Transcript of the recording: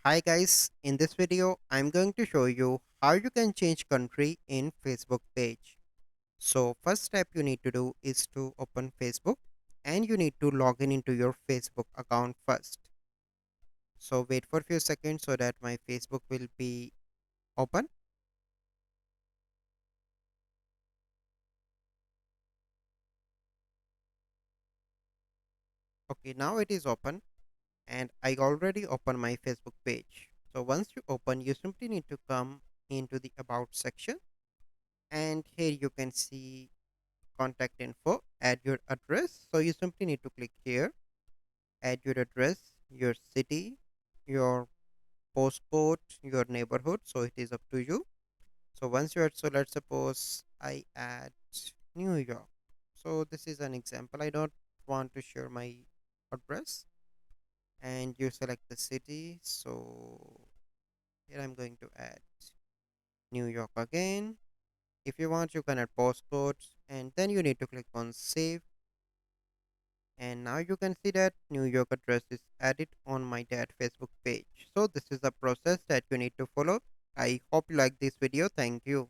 Hi guys, in this video I'm going to show you how you can change country in Facebook page. So first step you need to do is to open Facebook and you need to log in into your Facebook account first. So wait for a few seconds so that my Facebook will be open. Okay, now it is open and I already opened my Facebook page. So once you open, you simply need to come into the about section and here you can see contact info, add your address. So you simply need to click here, add your address, your city, your postcode, your neighborhood. So it is up to you. So once you add, so let's suppose I add New York. So this is an example. I don't want to share my address and you select the city. So here I'm going to add New York again. If you want, you can add postcodes and then you need to click on save. And now you can see that New York address is added on my dad Facebook page. So this is the process that you need to follow. I hope you like this video. Thank you.